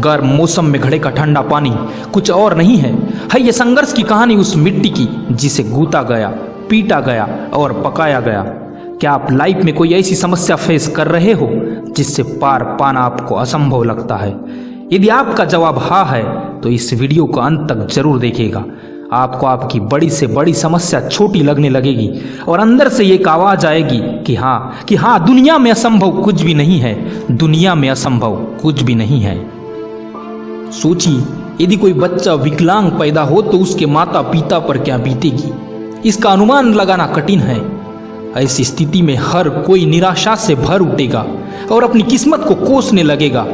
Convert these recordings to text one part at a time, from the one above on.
गर्म मौसम में घड़े का ठंडा पानी कुछ और नहीं है ये संघर्ष की कहानी उस मिट्टी की जिसे गूथा गया, पीटा गया और पकाया गया। क्या आप लाइफ में कोई ऐसी समस्या फेस कर रहे हो जिससे पार पाना आपको असंभव लगता है? यदि आपका जवाब हाँ है तो इस वीडियो को अंत तक जरूर देखिएगा। आपको आपकी बड़ी से बड़ी समस्या छोटी लगने लगेगी और अंदर से एक आवाज आएगी कि हाँ दुनिया में असंभव कुछ भी नहीं है, दुनिया में असंभव कुछ भी नहीं है। सोचिए, यदि कोई बच्चा विकलांग पैदा हो तो उसके माता पिता पर क्या बीतेगी, इसका अनुमान लगाना कठिन है। ऐसी स्थिति में हर कोई निराशा से भर उठेगा और अपनी किस्मत को कोसने लगेगा।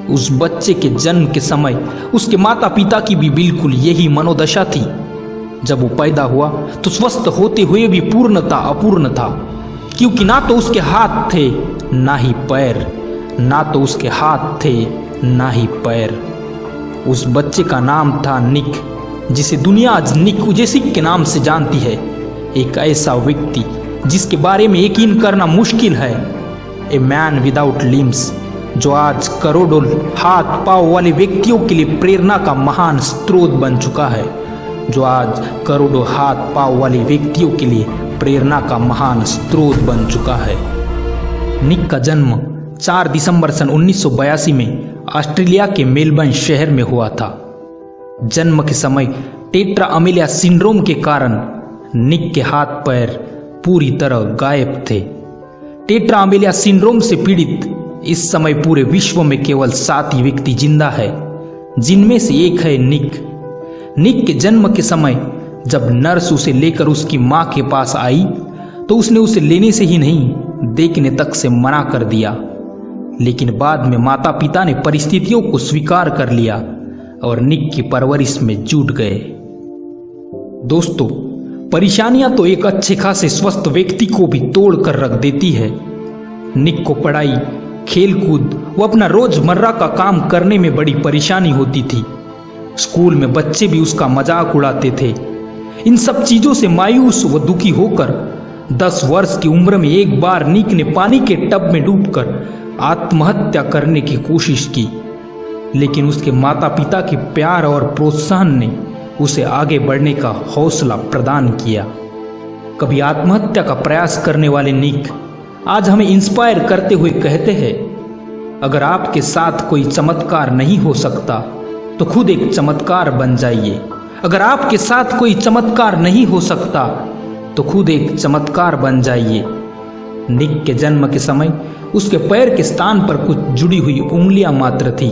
उस बच्चे के जन्म के समय उसके माता पिता की भी बिल्कुल यही मनोदशा थी। जब वो पैदा हुआ तो स्वस्थ होते हुए भी पूर्णता अपूर्ण था, क्योंकि ना तो उसके हाथ थे ना ही पैर, ना तो उसके हाथ थे ना ही पैर। उस बच्चे का नाम था निक, जिसे दुनिया आज निक वुजेसिक के नाम से जानती है। एक ऐसा व्यक्ति जिसके बारे में यकीन करना मुश्किल है, ए मैन विदाउट लिम्स, जो आज करोड़ों हाथ पांव वाले व्यक्तियों के लिए प्रेरणा का महान स्रोत बन चुका है, जो आज करोड़ों हाथ पांव वाले व्यक्तियों के लिए प्रेरणा का महान स्रोत बन चुका है। निक का जन्म 4 दिसंबर सन 1982 में ऑस्ट्रेलिया के मेलबर्न शहर में हुआ था। जन्म के समय टेट्रा अमेलिया सिंड्रोम के कारण निक के हाथ पैर पूरी तरह गायब थे। टेट्रा अमेलिया सिंड्रोम से पीड़ित इस समय पूरे विश्व में केवल 7 ही व्यक्ति जिंदा है, जिनमें से एक है निक। निक के जन्म के समय जब नर्स उसे लेकर उसकी मां के पास आई तो उसने उसे लेने से ही नहीं, देखने तक से मना कर दिया। लेकिन बाद में माता पिता ने परिस्थितियों को स्वीकार कर लिया और निक की परवरिश में जुट गए। दोस्तों, परेशानियां तो एक अच्छे खासे स्वस्थ व्यक्ति को भी तोड़ कर रख देती है। निक को पढ़ाई, खेलकूद व अपना रोजमर्रा का काम करने में बड़ी परेशानी होती थी। स्कूल में बच्चे भी उसका मजाक उड़ाते थे। इन सब चीजों से मायूस व दुखी होकर 10 वर्ष की उम्र में एक बार निक ने पानी के टब में डूबकर आत्महत्या करने की कोशिश की, लेकिन उसके माता पिता के प्यार और प्रोत्साहन ने उसे आगे बढ़ने का हौसला प्रदान किया। कभी आत्महत्या का प्रयास करने वाले निक आज हमें इंस्पायर करते हुए कहते हैं, अगर आपके साथ कोई चमत्कार नहीं हो सकता तो खुद एक चमत्कार बन जाइए। अगर आपके साथ कोई चमत्कार नहीं हो सकता तो खुद एक चमत्कार बन जाइए। निक के जन्म के समय उसके पैर के स्थान पर कुछ जुड़ी हुई उंगलियां मात्र थी।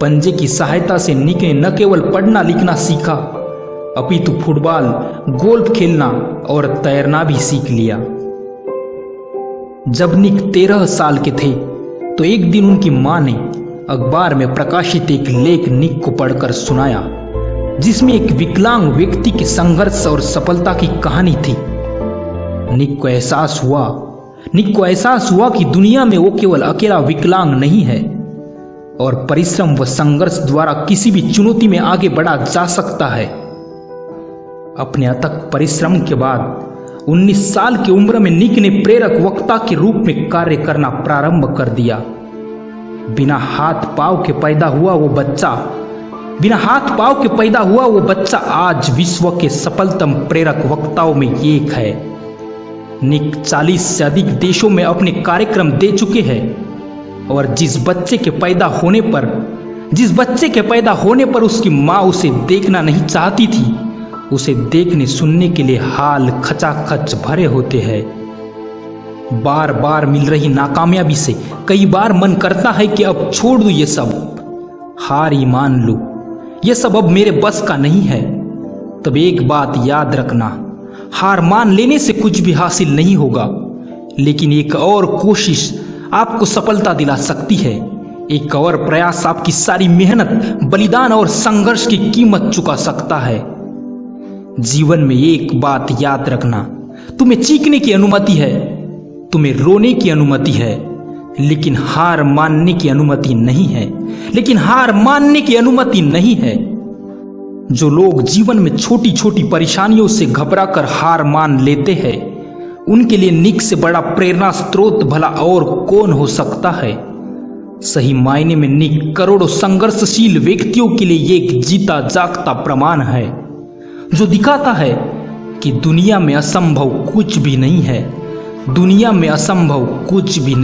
पंजे की सहायता से निक ने न केवल पढ़ना लिखना सीखा, अपितु फुटबॉल, गोल्फ खेलना और तैरना भी सीख लिया। जब निक 13 साल के थे तो एक दिन उनकी मां ने अखबार में प्रकाशित एक लेख निक को पढ़कर सुनाया, जिसमें एक विकलांग व्यक्ति के संघर्ष और सफलता की कहानी थी। निक को एहसास हुआ कि दुनिया में वो केवल अकेला विकलांग नहीं है और परिश्रम व संघर्ष द्वारा किसी भी चुनौती में आगे बढ़ा जा सकता है। अपने अथक परिश्रम के बाद 19 साल की उम्र में निक ने प्रेरक वक्ता के रूप में कार्य करना प्रारंभ कर दिया। बिना हाथ पांव के पैदा हुआ वो बच्चा आज विश्व के सफलतम प्रेरक वक्ताओं में एक है। निक 40 से अधिक देशों में अपने कार्यक्रम दे चुके हैं और जिस बच्चे के पैदा होने पर उसकी मां उसे देखना नहीं चाहती थी, उसे देखने सुनने के लिए हाल खचाखच भरे होते हैं। बार बार मिल रही नाकामयाबी से कई बार मन करता है कि अब छोड़ दूं ये सब, हार ही मान लूं, ये सब अब मेरे बस का नहीं है। तब एक बात याद रखना, हार मान लेने से कुछ भी हासिल नहीं होगा, लेकिन एक और कोशिश आपको सफलता दिला सकती है। एक और प्रयास आपकी सारी मेहनत, बलिदान और संघर्ष की कीमत चुका सकता है। जीवन में एक बात याद रखना, तुम्हें चीखने की अनुमति है, तुम्हें रोने की अनुमति है, लेकिन हार मानने की अनुमति नहीं है। जो लोग जीवन में छोटी छोटी परेशानियों से घबराकर हार मान लेते हैं, उनके लिए निक से बड़ा प्रेरणा स्रोत भला और कौन हो सकता है। सही मायने में निक करोड़ों संघर्षशील व्यक्तियों के लिए ये एक जीता जागता प्रमाण है, जो दिखाता है कि दुनिया में असंभव कुछ भी नहीं है। दुनिया में असंभव कुछ भी नहीं।